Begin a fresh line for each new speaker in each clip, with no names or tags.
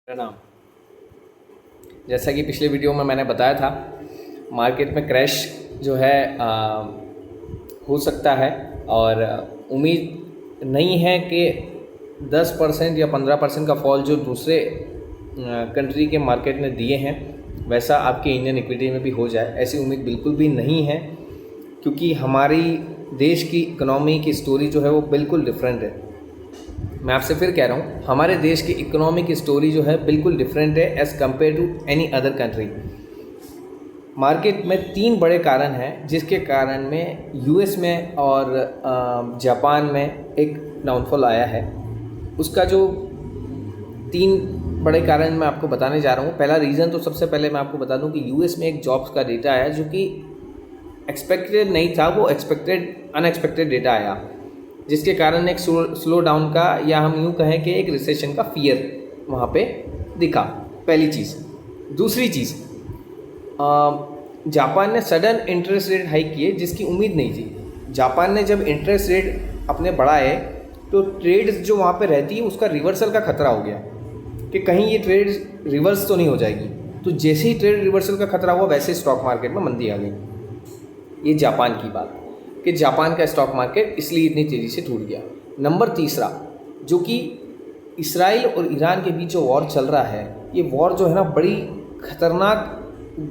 नाम जैसा कि पिछले वीडियो में मैंने बताया था, मार्केट में क्रैश जो है हो सकता है और उम्मीद नहीं है कि 10% या 15% का फॉल जो दूसरे कंट्री के मार्केट ने दिए हैं वैसा आपके इंडियन इक्विटी में भी हो जाए। ऐसी उम्मीद बिल्कुल भी नहीं है, क्योंकि हमारी देश की इकोनॉमी की स्टोरी जो है वो बिल्कुल डिफरेंट है। मैं आपसे फिर कह रहा हूँ, हमारे देश की इकोनॉमी की स्टोरी जो है बिल्कुल डिफरेंट है as compare to any other country. Market में 3 बड़े कारण हैं जिसके कारण में यूएस में और जापान में एक डाउनफॉल आया है। उसका जो 3 बड़े कारण मैं आपको बताने जा रहा हूँ। पहला रीज़न तो सबसे पहले मैं आपको बता दूँ कि यूएस में एक जॉब्स का डेटा आया जो कि एक्सपेक्टेड नहीं था, वो अनएक्सपेक्टेड डेटा आया, जिसके कारण एक स्लो डाउन का या हम यूँ कहें कि एक रिसेशन का फियर वहाँ पे दिखा। पहली चीज़। दूसरी चीज़, जापान ने सडन इंटरेस्ट रेट हाइक किए जिसकी उम्मीद नहीं थी। जापान ने जब इंटरेस्ट रेट अपने बढ़ाए तो ट्रेड जो वहाँ पे रहती है उसका रिवर्सल का खतरा हो गया कि कहीं ये ट्रेड रिवर्स तो नहीं हो जाएगी। तो जैसे ही ट्रेड रिवर्सल का खतरा हुआ वैसे स्टॉक मार्केट में मंदी आ गई। ये जापान की बात कि जापान का स्टॉक मार्केट इसलिए इतनी तेज़ी से टूट गया। नंबर तीसरा, जो कि इसराइल और ईरान के बीच जो वॉर चल रहा है, ये वॉर जो है ना बड़ी ख़तरनाक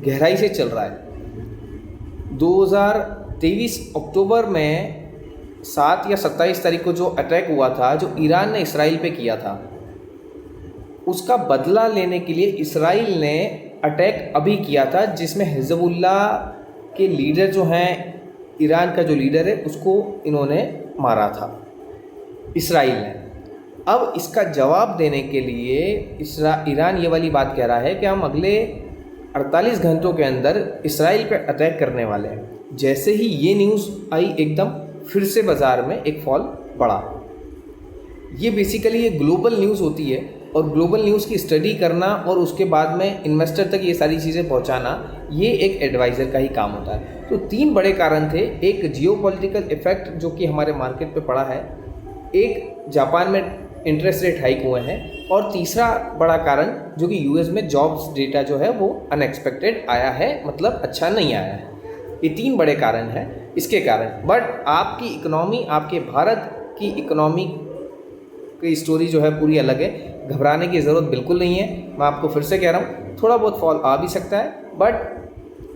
गहराई से चल रहा है। 2023 अक्टूबर में 7 या 27 तारीख को जो अटैक हुआ था, जो ईरान ने इसराइल पे किया था, उसका बदला लेने के लिए इसराइल ने अटैक अभी किया था, जिसमें हिज़्बुल्लाह के लीडर जो हैं, ईरान का जो लीडर है उसको इन्होंने मारा था इसराइल ने। अब इसका जवाब देने के लिए ईरान ये वाली बात कह रहा है कि हम अगले 48 घंटों के अंदर इसराइल पे अटैक करने वाले हैं। जैसे ही ये न्यूज़ आई एकदम फिर से बाज़ार में एक फॉल बढ़ा। ये बेसिकली ये ग्लोबल न्यूज़ होती है और ग्लोबल न्यूज़ की स्टडी करना और उसके बाद में इन्वेस्टर तक ये सारी चीज़ें पहुंचाना, ये एक एडवाइज़र का ही काम होता है। तो 3 बड़े कारण थे। एक जियोपॉलिटिकल इफेक्ट जो कि हमारे मार्केट पे पड़ा है, एक जापान में इंटरेस्ट रेट हाइक हुए हैं, और तीसरा बड़ा कारण जो कि यूएस में जॉब्स डेटा जो है वो अनएक्सपेक्टेड आया है, मतलब अच्छा नहीं आया है। ये 3 बड़े कारण हैं इसके कारण। बट आपकी इकोनॉमी, आपके भारत की इकोनॉमी की स्टोरी जो है पूरी अलग है। घबराने की ज़रूरत बिल्कुल नहीं है। मैं आपको फिर से कह रहा हूँ, थोड़ा बहुत फॉल आ भी सकता है, बट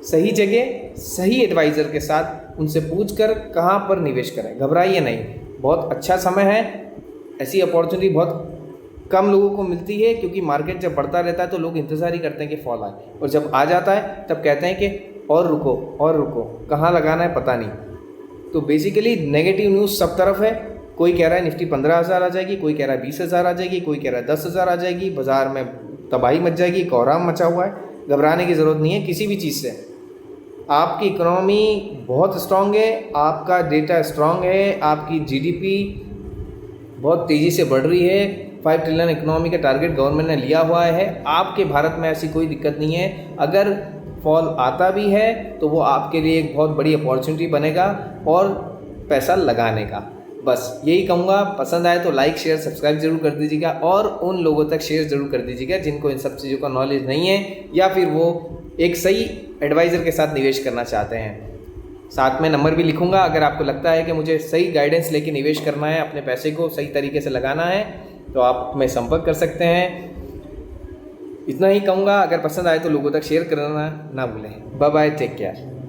सही जगह सही एडवाइज़र के साथ उनसे पूछ कर कहाँ पर निवेश करें। घबराइए नहीं, बहुत अच्छा समय है। ऐसी अपॉर्चुनिटी बहुत कम लोगों को मिलती है, क्योंकि मार्केट जब बढ़ता रहता है तो लोग इंतज़ार ही करते हैं कि फॉल आए, और जब आ जाता है तब कहते हैं कि और रुको, कहाँ लगाना है पता नहीं। तो बेसिकली नेगेटिव न्यूज़ सब तरफ है। कोई कह रहा है निफ्टी 15,000 आ जाएगी, कोई कह रहा है 20,000 आ जाएगी, कोई कह रहा है 10,000 आ जाएगी। बाज़ार में तबाही मच जाएगी, कोहराम मचा हुआ है। घबराने की ज़रूरत नहीं है किसी भी चीज़ से। आपकी इकोनॉमी बहुत स्ट्रॉन्ग है, आपका डेटा स्ट्रॉन्ग है, आपकी जीडीपी बहुत तेज़ी से बढ़ रही है। 5 ट्रिलियन इकोनॉमी का टारगेट गवर्नमेंट ने लिया हुआ है। आपके भारत में ऐसी कोई दिक्कत नहीं है। अगर फॉल आता भी है तो वो आपके लिए एक बहुत बड़ी अपॉर्चुनिटी बनेगा और पैसा लगाने का। बस यही कहूँगा। पसंद आए तो लाइक, शेयर, सब्सक्राइब जरूर कर दीजिएगा, और उन लोगों तक शेयर ज़रूर कर दीजिएगा जिनको इन सब चीज़ों का नॉलेज नहीं है या फिर वो एक सही एडवाइज़र के साथ निवेश करना चाहते हैं। साथ में नंबर भी लिखूंगा। अगर आपको लगता है कि मुझे सही गाइडेंस लेके निवेश करना है, अपने पैसे को सही तरीके से लगाना है, तो आप हमें संपर्क कर सकते हैं। इतना ही कहूँगा। अगर पसंद आए तो लोगों तक शेयर करना ना भूलें। Bye bye, take care.